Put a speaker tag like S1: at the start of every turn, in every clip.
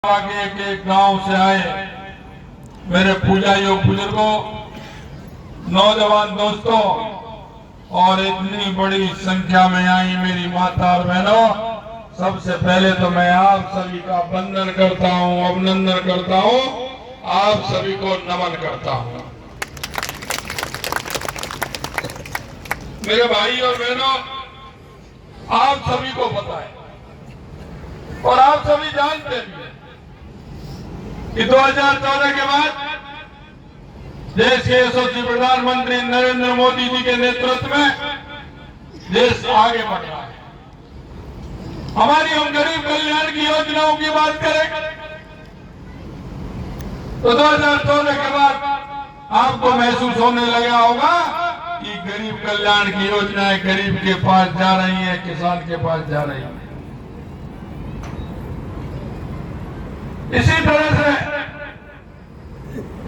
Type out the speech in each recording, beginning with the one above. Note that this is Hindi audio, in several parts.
S1: के एक गांव से आए मेरे पूजा योग बुजुर्गों, नौजवान दोस्तों और इतनी बड़ी संख्या में आई मेरी माता और बहनों, सबसे पहले तो मैं आप सभी का वंदन करता हूं, अभिनंदन करता हूं, आप सभी को नमन करता हूं। मेरे भाई और बहनों, आप सभी को पता है और आप सभी जानते भी हैं कि 2014 के बाद देश के यशस्वी प्रधानमंत्री नरेंद्र मोदी जी के नेतृत्व में देश आगे बढ़ रहा है। हमारी हम गरीब कल्याण की योजनाओं की बात करें तो 2014 के बाद आपको महसूस होने लगा होगा कि गरीब कल्याण की योजनाएं गरीब के पास जा रही हैं, किसान के पास जा रही हैं। इसी तरह से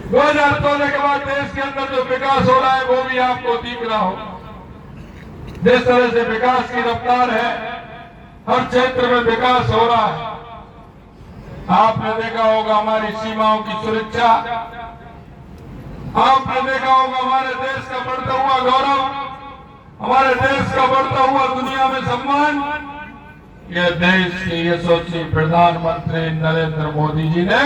S1: 2014 के बाद देश के अंदर जो विकास हो रहा है वो भी आपको दिख रहा हो। जिस तरह से विकास की रफ्तार है, हर क्षेत्र में विकास हो रहा है। आपने देखा होगा हमारी सीमाओं की सुरक्षा, आपने देखा होगा हमारे देश का बढ़ता हुआ गौरव, हमारे देश का बढ़ता हुआ दुनिया में सम्मान। यह देश के यशस्वी प्रधानमंत्री नरेंद्र मोदी जी ने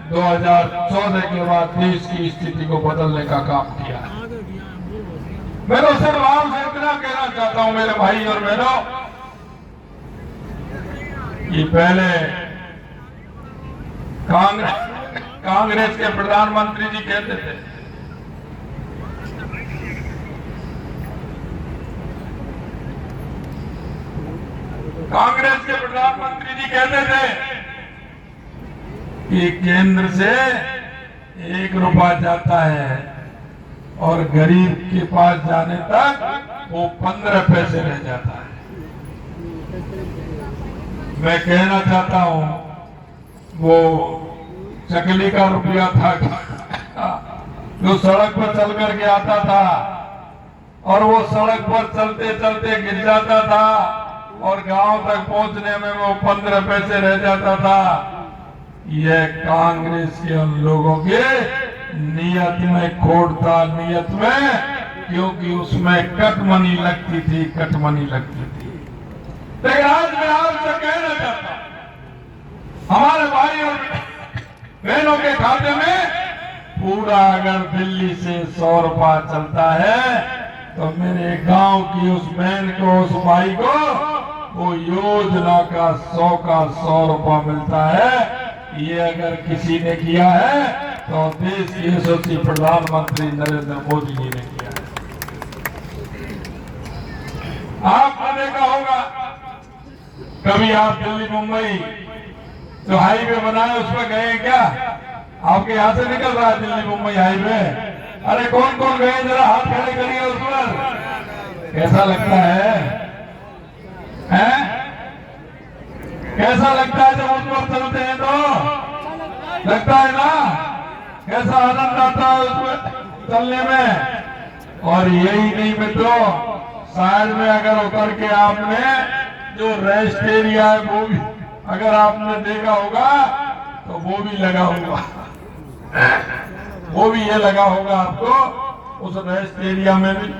S1: 2014 के बाद देश की स्थिति को बदलने का काम किया है। मैं तो सिर्फ आपसे इतना कहना चाहता हूं मेरे भाई और बहनों, कि पहले कांग्रेस के प्रधानमंत्री जी कहते थे कि केंद्र से 1 रुपया जाता है और गरीब के पास जाने तक वो 15 पैसे रह जाता है। मैं कहना चाहता हूं वो चकली का रुपया था जो सड़क पर चल करके आता था और वो सड़क पर चलते चलते गिर जाता था और गांव तक पहुंचने में वो 15 पैसे रह जाता था। यह कांग्रेस के उन लोगों के नियत में खोट था, नियत में, क्योंकि उसमें कटमनी लगती थी। लेकिन आज मैं आपसे कहना चाहता हूं, हमारे भाई और बहनों के खाते में पूरा अगर दिल्ली से 100 रुपया चलता है तो मेरे गांव की उस बहन को, उस भाई को वो योजना का 100 रुपया मिलता है। ये अगर किसी ने किया है तो देश के यशस्वी प्रधानमंत्री नरेंद्र मोदी जी ने किया है। आपने देखा होगा, कभी आप दिल्ली मुंबई जो हाईवे बनाए उस पर गए क्या? आपके यहाँ से निकल रहा है दिल्ली मुंबई हाईवे। अरे कौन कौन गए, जरा हाथ खड़े करिए उस पर। कैसा लगता है? कैसा लगता है जब उस पर चलते हैं तो? लगता है ना, कैसा आनंद आता है उस पर चलने में। और यही नहीं मित्रों, साइड में अगर उतर के आपने जो रेस्ट एरिया है वो भी अगर आपने देखा होगा तो वो भी लगा होगा, वो भी ये लगा होगा आपको उस रेस्ट एरिया में भी।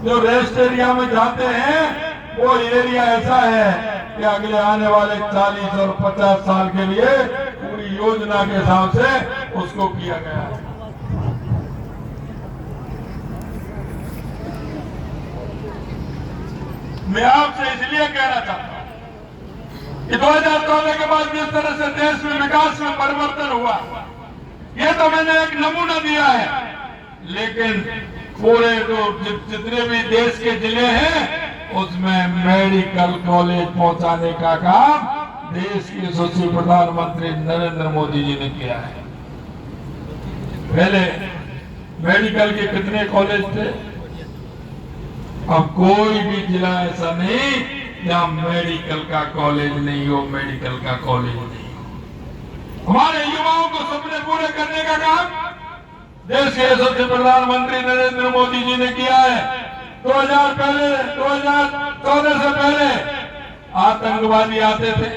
S1: जो रेस्ट एरिया में जाते हैं वो एरिया ऐसा है कि अगले आने वाले 40 और 50 साल के लिए पूरी योजना के हिसाब से उसको किया गया है। मैं आपसे इसलिए कहना चाहता हूं कि 2014 के बाद जिस तरह से देश में विकास में परिवर्तन हुआ, ये तो मैंने एक नमूना दिया है, लेकिन पूरे जो जितने भी देश के जिले हैं उसमें मेडिकल कॉलेज पहुंचाने का काम देश के यशस्वी प्रधानमंत्री नरेंद्र मोदी जी ने किया है। पहले मेडिकल के कितने कॉलेज थे? अब कोई भी जिला ऐसा नहीं जहां मेडिकल का कॉलेज नहीं हो, मेडिकल का कॉलेज नहीं हो। हमारे युवाओं को सपने पूरे करने का काम देश के यशस्वी प्रधानमंत्री नरेंद्र मोदी जी ने किया है। 2014 से पहले आतंकवादी आते थे,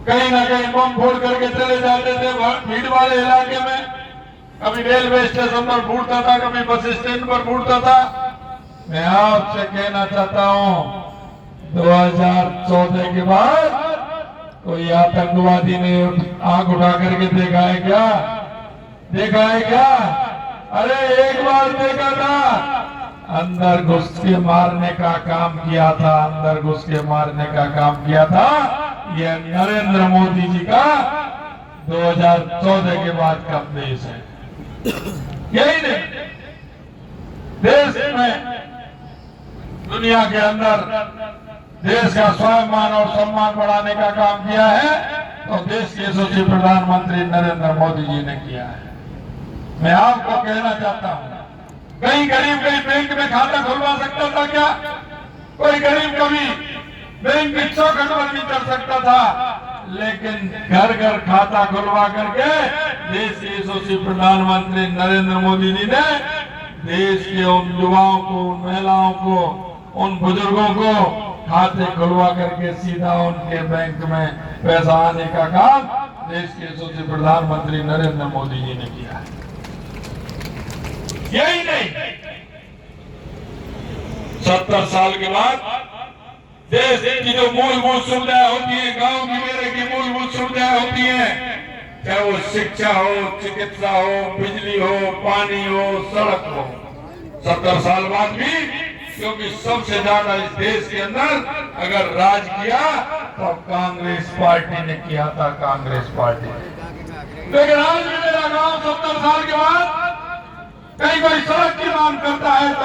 S1: कहीं ना कहीं बम फोड़ करके चले जाते थे भीड़ वाले इलाके में। कभी रेलवे स्टेशन पर फूटता था, कभी बस स्टैंड पर फूटता था। मैं आपसे कहना चाहता हूं, 2014 के बाद कोई आतंकवादी ने आंख उठा करके देखा है क्या? देखा है क्या? अरे एक बार देखा था, अंदर घुस के मारने का काम किया था, अंदर घुस के मारने का काम किया था। यह नरेंद्र मोदी जी का 2014 के बाद का देश है। यही नहीं, देश में दुनिया के अंदर देश का स्वाभिमान और सम्मान बढ़ाने का काम किया है तो देश के यशस्वी प्रधानमंत्री नरेंद्र मोदी जी ने किया है। मैं आपको कहना चाहता हूं, कहीं गरीब कहीं बैंक में खाता खुलवा सकता था क्या? कोई गरीब कभी बैंक की चौखट पर नहीं चढ़ सकता था, लेकिन घर घर खाता खुलवा करके देश के यशस्वी प्रधानमंत्री नरेंद्र मोदी जी ने देश के उन युवाओं को, उन महिलाओं को, उन बुजुर्गों को खाते खुलवा करके सीधा उनके बैंक में पैसा आने का काम देश के यशस्वी प्रधानमंत्री नरेंद्र मोदी जी ने किया है। यही नहीं, 70 साल के बाद देश की जो मूलभूत सुविधाएं होती है, गांव की मेरे की मूलभूत सुविधाएं होती हैं, चाहे वो शिक्षा हो, चिकित्सा हो, बिजली हो, पानी हो, सड़क हो, 70 साल बाद भी, क्योंकि सबसे ज्यादा इस देश के अंदर अगर राज किया तो कांग्रेस पार्टी ने किया था, कांग्रेस पार्टी ने। लेकिन आज भी मेरा गांव 70 साल के बाद कहीं कोई सड़क की मांग करता है तो